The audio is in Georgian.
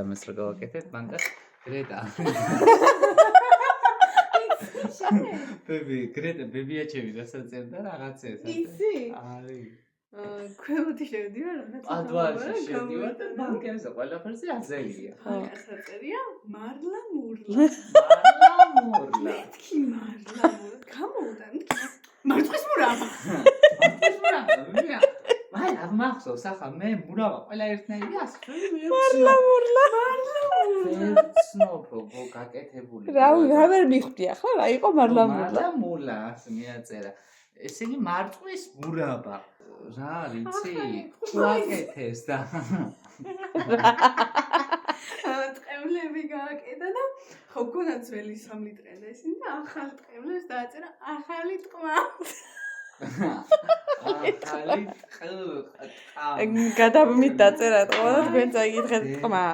ამას რა გავაკეთეთ მანქანას გრეტა ბებია ჩემი რასაც წერდა რაღაცას იცი? არის ქვემოთი შევდივარ რაღაცა პადვაში შევდივარ და ბანკებზე ყველაფერზე აზერია ახლა წერია მარლა მურლა მეთქი მარლა მურლა გამოვდა მარწყვის მურავა მე მახსოვს ახლა მე მურავა ყველა ერთნაირი ასწველი მარლა მურლა ცნობო გაკეთებული რა ვერ მიხვდი ახლა რა იყო მარლა მურლა მურლა ასე მიაწერა ესე იგი მარწყვის მურავა რა ვიცი ვაკეთეს და ტყემლები გააკეთა და ხო გქონდა ძველი 3 ლიტრე და ისინი და ახალი ტყემლებს დააწერა ახალი ტყვა ახალი ტყვა გადამით დაწერა ტყვა და თქვენ წაიკითხეთ ტყვა